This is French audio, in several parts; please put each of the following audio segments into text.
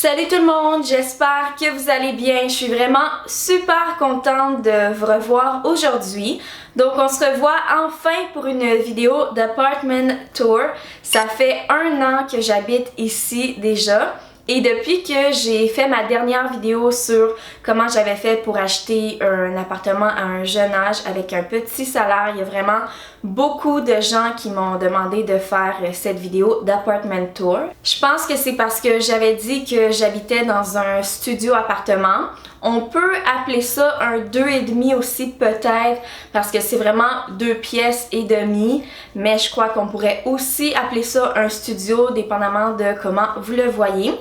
Salut tout le monde, j'espère que vous allez bien. Je suis vraiment super contente de vous revoir aujourd'hui. Donc on se revoit enfin pour une vidéo d'apartment tour. Ça fait 1 an que j'habite ici déjà. Et depuis que j'ai fait ma dernière vidéo sur comment j'avais fait pour acheter un appartement à un jeune âge avec un petit salaire, il y a vraiment beaucoup de gens qui m'ont demandé de faire cette vidéo d'apartment tour. Je pense que c'est parce que j'avais dit que j'habitais dans un studio appartement. On peut appeler ça un 2,5 aussi peut-être parce que c'est vraiment 2 pièces et demie, mais je crois qu'on pourrait aussi appeler ça un studio dépendamment de comment vous le voyez.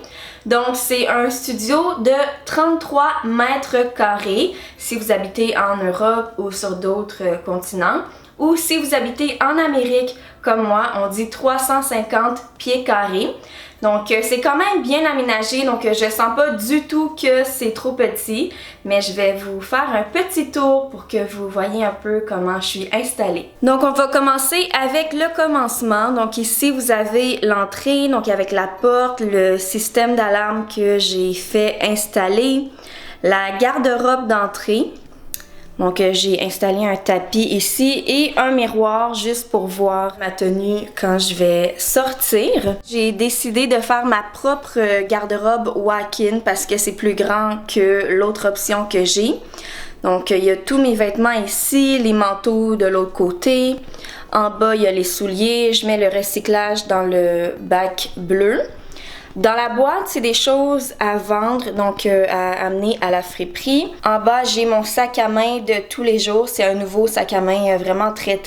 Donc c'est un studio de 33 mètres carrés si vous habitez en Europe ou sur d'autres continents. Ou si vous habitez en Amérique comme moi, on dit 350 pieds carrés. Donc c'est quand même bien aménagé, donc je sens pas du tout que c'est trop petit, mais je vais vous faire un petit tour pour que vous voyez un peu comment je suis installée. Donc on va commencer avec le commencement. Donc ici vous avez l'entrée, donc avec la porte, le système d'alarme que j'ai fait installer, la garde-robe d'entrée. Donc j'ai installé un tapis ici et un miroir juste pour voir ma tenue quand je vais sortir. J'ai décidé de faire ma propre garde-robe walk-in parce que c'est plus grand que l'autre option que j'ai. Donc il y a tous mes vêtements ici, les manteaux de l'autre côté. En bas il y a les souliers, je mets le recyclage dans le bac bleu. Dans la boîte, c'est des choses à vendre, donc à amener à la friperie. En bas, j'ai mon sac à main de tous les jours. C'est un nouveau sac à main vraiment très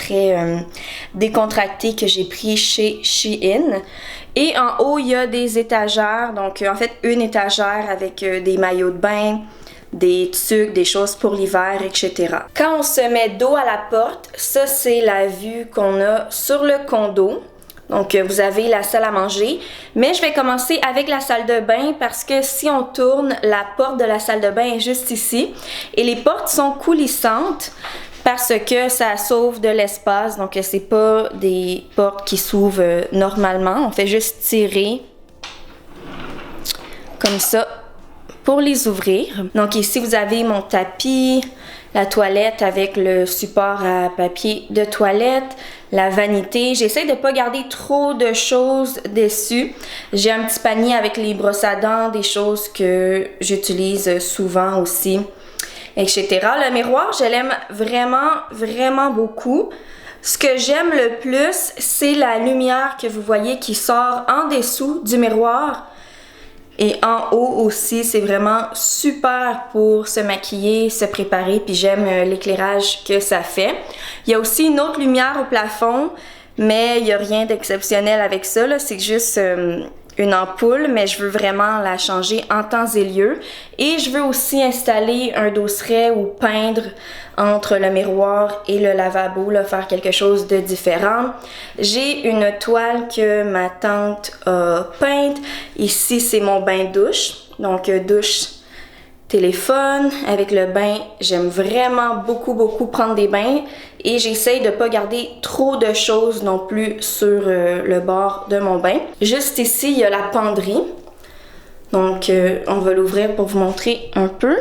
décontracté que j'ai pris chez Shein. Et en haut, il y a des étagères, donc en fait une étagère avec des maillots de bain, des tucs, des choses pour l'hiver, etc. Quand on se met dos à la porte, ça c'est la vue qu'on a sur le condo. Donc vous avez la salle à manger, mais je vais commencer avec la salle de bain parce que si on tourne, la porte de la salle de bain est juste ici et les portes sont coulissantes parce que ça sauve de l'espace, donc c'est pas des portes qui s'ouvrent normalement, on fait juste tirer comme ça pour les ouvrir. Donc ici vous avez mon tapis, la toilette avec le support à papier de toilette, la vanité. J'essaie de pas garder trop de choses dessus. J'ai un petit panier avec les brosses à dents, des choses que j'utilise souvent aussi, etc. Le miroir, je l'aime vraiment beaucoup. Ce que j'aime le plus, c'est la lumière que vous voyez qui sort en dessous du miroir. Et en haut aussi, c'est vraiment super pour se maquiller, se préparer, puis j'aime l'éclairage que ça fait. Il y a aussi une autre lumière au plafond, mais il n'y a rien d'exceptionnel avec ça, là. C'est juste une ampoule, mais je veux vraiment la changer en temps et lieu. Et je veux aussi installer un dosseret ou peindre entre le miroir et le lavabo, là, faire quelque chose de différent. J'ai une toile que ma tante a peinte. Ici, c'est mon bain-douche. Donc, douche, téléphone. Avec le bain, j'aime vraiment beaucoup prendre des bains. Et j'essaye de pas garder trop de choses non plus sur le bord de mon bain. Juste ici, il y a la penderie. Donc, on va l'ouvrir pour vous montrer un peu.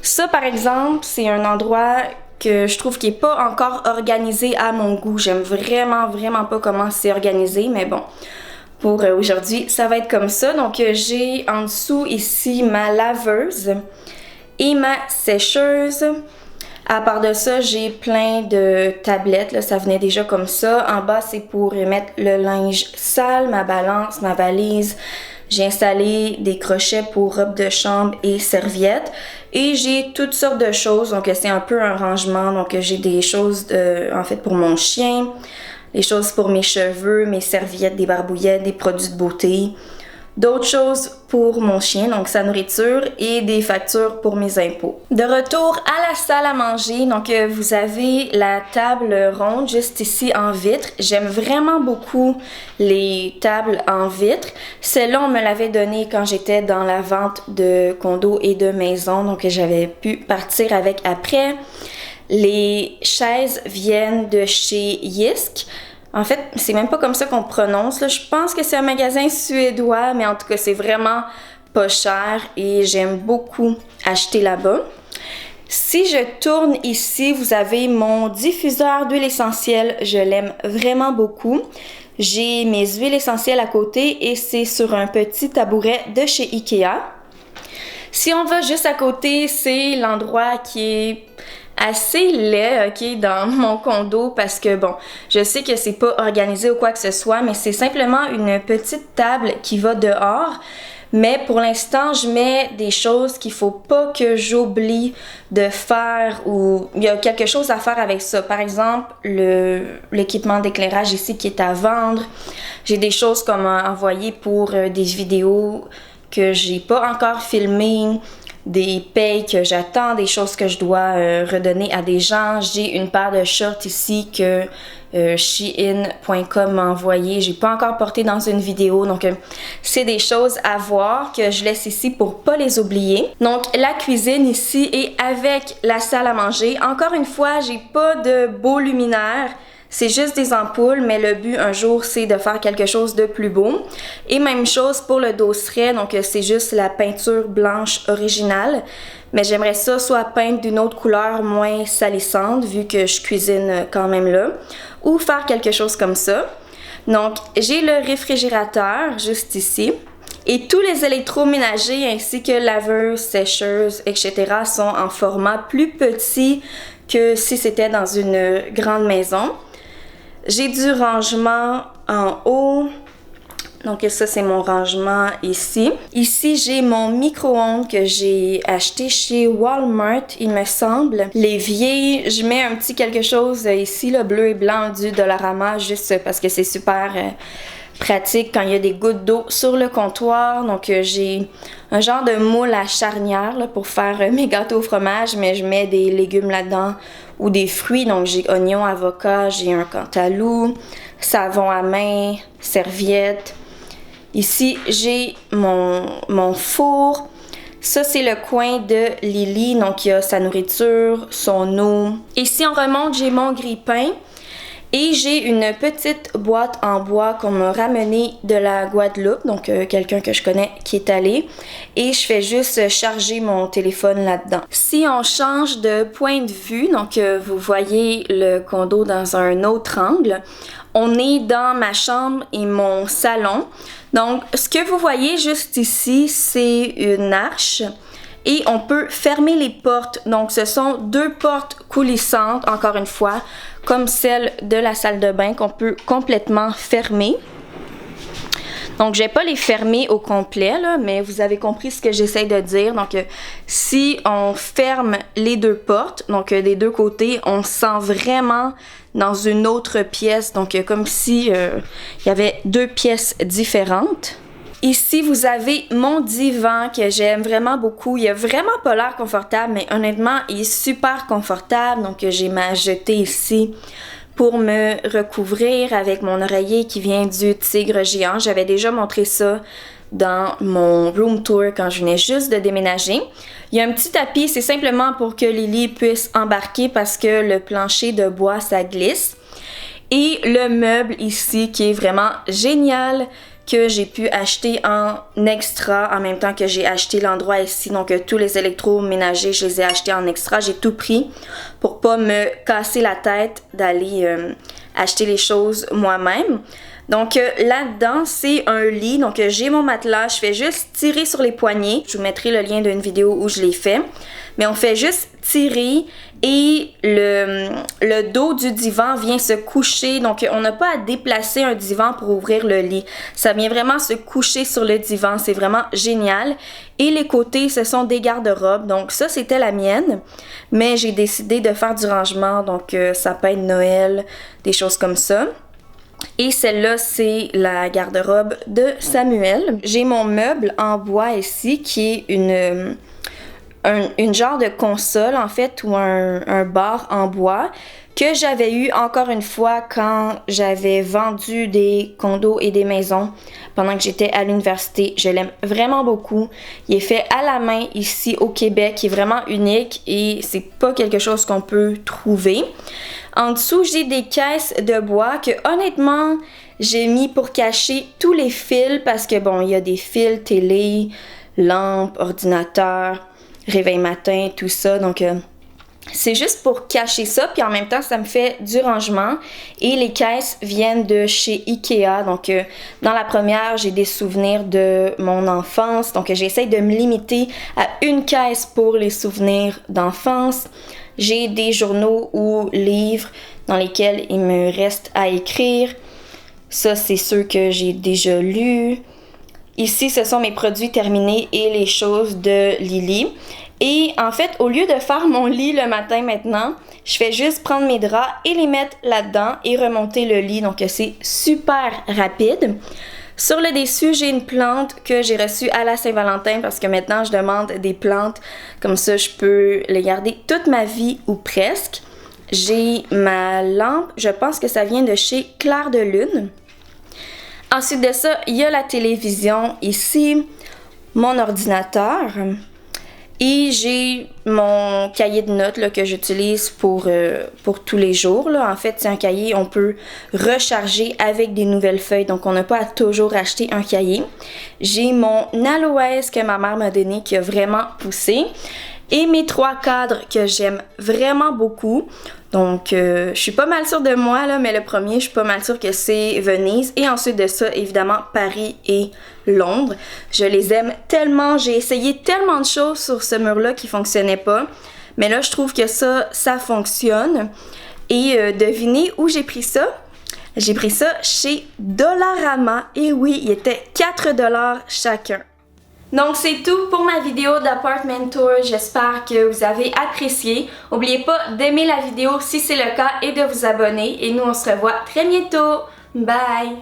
Ça, par exemple, c'est un endroit que je trouve qui n'est pas encore organisé à mon goût. J'aime vraiment pas comment c'est organisé, mais bon, pour aujourd'hui, ça va être comme ça. Donc, j'ai en dessous ici ma laveuse et ma sécheuse. À part de ça, j'ai plein de tablettes, là, ça venait déjà comme ça. En bas, c'est pour mettre le linge sale, ma balance, ma valise. J'ai installé des crochets pour robe de chambre et serviettes. Et j'ai toutes sortes de choses, donc c'est un peu un rangement. Donc j'ai des choses en fait pour mon chien, des choses pour mes cheveux, mes serviettes, des barbouillettes, des produits de beauté. D'autres choses pour mon chien, donc sa nourriture, et des factures pour mes impôts. De retour à la salle à manger, donc vous avez la table ronde juste ici en vitre. J'aime vraiment beaucoup les tables en vitre. Celle-là, on me l'avait donnée quand j'étais dans la vente de condos et de maisons, donc j'avais pu partir avec après. Les chaises viennent de chez Yisk. En fait, c'est même pas comme ça qu'on prononce, là. Je pense que c'est un magasin suédois, mais en tout cas, c'est vraiment pas cher et j'aime beaucoup acheter là-bas. Si je tourne ici, vous avez mon diffuseur d'huile essentielle. Je l'aime vraiment beaucoup. J'ai mes huiles essentielles à côté et c'est sur un petit tabouret de chez Ikea. Si on va juste à côté, c'est l'endroit qui est assez laid, ok, dans mon condo parce que bon, je sais que c'est pas organisé ou quoi que ce soit, mais c'est simplement une petite table qui va dehors. Mais pour l'instant, je mets des choses qu'il faut pas que j'oublie de faire ou il y a quelque chose à faire avec ça. Par exemple, l'équipement d'éclairage ici qui est à vendre. J'ai des choses comme envoyer pour des vidéos que j'ai pas encore filmées, des payes que j'attends, des choses que je dois redonner à des gens. J'ai une paire de shorts ici que Shein.com m'a envoyé. J'ai pas encore porté dans une vidéo, donc c'est des choses à voir que je laisse ici pour pas les oublier. Donc la cuisine ici est avec la salle à manger. Encore une fois, j'ai pas de beau luminaire. C'est juste des ampoules, mais le but un jour, c'est de faire quelque chose de plus beau. Et même chose pour le dosseret, donc c'est juste la peinture blanche originale. Mais j'aimerais ça soit peinte d'une autre couleur moins salissante, vu que je cuisine quand même là. Ou faire quelque chose comme ça. Donc, j'ai le réfrigérateur juste ici. Et tous les électroménagers ainsi que laveuses, sécheuses, etc. sont en format plus petit que si c'était dans une grande maison. J'ai du rangement en haut. Donc ça, c'est mon rangement ici. Ici, j'ai mon micro-ondes que j'ai acheté chez Walmart, il me semble. L'évier, je mets un petit quelque chose ici, le bleu et blanc du Dollarama, juste parce que c'est super pratique quand il y a des gouttes d'eau sur le comptoir. Donc j'ai un genre de moule à charnière là, pour faire mes gâteaux au fromage, mais je mets des légumes là-dedans ou des fruits. Donc j'ai oignons, avocat, j'ai un cantaloupe, savon à main, serviette. Ici, j'ai mon four. Ça, c'est le coin de Lily. Donc, il y a sa nourriture, son eau. Et si on remonte, j'ai mon grille-pain. Et j'ai une petite boîte en bois qu'on m'a ramenée de la Guadeloupe. Donc, quelqu'un que je connais qui est allé. Et je fais juste charger mon téléphone là-dedans. Si on change de point de vue, donc vous voyez le condo dans un autre angle, on est dans ma chambre et mon salon. Donc, ce que vous voyez juste ici, c'est une arche et on peut fermer les portes. Donc, ce sont deux portes coulissantes, encore une fois, comme celle de la salle de bain qu'on peut complètement fermer. Donc, je vais pas les fermer au complet, là, mais vous avez compris ce que j'essaie de dire. Donc, si on ferme les deux portes, donc des deux côtés, on se sent vraiment dans une autre pièce. Donc, comme si il y avait deux pièces différentes. Ici, vous avez mon divan que j'aime vraiment beaucoup. Il a vraiment pas l'air confortable, mais honnêtement, il est super confortable. Donc, j'ai ma jetée ici pour me recouvrir avec mon oreiller qui vient du tigre géant. J'avais déjà montré ça dans mon room tour quand je venais juste de déménager. Il y a un petit tapis, c'est simplement pour que Lily puisse embarquer parce que le plancher de bois, ça glisse. Et le meuble ici qui est vraiment génial, que j'ai pu acheter en extra en même temps que j'ai acheté l'endroit ici. Donc tous les électroménagers, je les ai achetés en extra. J'ai tout pris pour pas me casser la tête d'aller acheter les choses moi-même. Donc là-dedans, c'est un lit. Donc j'ai mon matelas, je fais juste tirer sur les poignées. Je vous mettrai le lien d'une vidéo où je l'ai fait. Mais on fait juste tirer et le dos du divan vient se coucher. Donc on n'a pas à déplacer un divan pour ouvrir le lit. Ça vient vraiment se coucher sur le divan. C'est vraiment génial. Et les côtés, ce sont des garde-robes. Donc ça, c'était la mienne. Mais j'ai décidé de faire du rangement. Donc sapin de Noël, des choses comme ça. Et celle-là, c'est la garde-robe de Samuel. J'ai mon meuble en bois ici qui est une genre de console en fait ou un bar en bois que j'avais eu encore une fois quand j'avais vendu des condos et des maisons pendant que j'étais à l'université. Je l'aime vraiment beaucoup. Il est fait à la main ici au Québec, il est vraiment unique et c'est pas quelque chose qu'on peut trouver. En dessous, j'ai des caisses de bois que honnêtement, j'ai mis pour cacher tous les fils parce que bon, il y a des fils télé, lampes, ordinateur, réveil matin, tout ça. Donc c'est juste pour cacher ça, puis en même temps, ça me fait du rangement. Et les caisses viennent de chez Ikea. Donc, dans la première, j'ai des souvenirs de mon enfance. Donc, j'essaie de me limiter à une caisse pour les souvenirs d'enfance. J'ai des journaux ou livres dans lesquels il me reste à écrire. Ça, c'est ceux que j'ai déjà lus. Ici, ce sont mes produits terminés et les choses de Lily. Et en fait, au lieu de faire mon lit le matin maintenant, je fais juste prendre mes draps et les mettre là-dedans et remonter le lit. Donc c'est super rapide. Sur le dessus, j'ai une plante que j'ai reçue à la Saint-Valentin parce que maintenant je demande des plantes. Comme ça, je peux les garder toute ma vie ou presque. J'ai ma lampe, je pense que ça vient de chez Clair de Lune. Ensuite de ça, il y a la télévision ici, mon ordinateur. Et j'ai mon cahier de notes là, que j'utilise pour tous les jours. Là. En fait, c'est un cahier, on peut recharger avec des nouvelles feuilles. Donc, on n'a pas à toujours acheter un cahier. J'ai mon aloès que ma mère m'a donné qui a vraiment poussé. Et mes 3 cadres que j'aime vraiment beaucoup. Donc, je suis pas mal sûre de moi, là, mais le premier, je suis pas mal sûre que c'est Venise. Et ensuite de ça, évidemment, Paris et Londres. Je les aime tellement. J'ai essayé tellement de choses sur ce mur-là qui fonctionnaient pas. Mais là, je trouve que ça fonctionne. Et devinez où j'ai pris ça? J'ai pris ça chez Dollarama. Et oui, il était 4 $ chacun. Donc c'est tout pour ma vidéo d'Apartment Tour, j'espère que vous avez apprécié. N'oubliez pas d'aimer la vidéo si c'est le cas et de vous abonner. Et nous on se revoit très bientôt. Bye!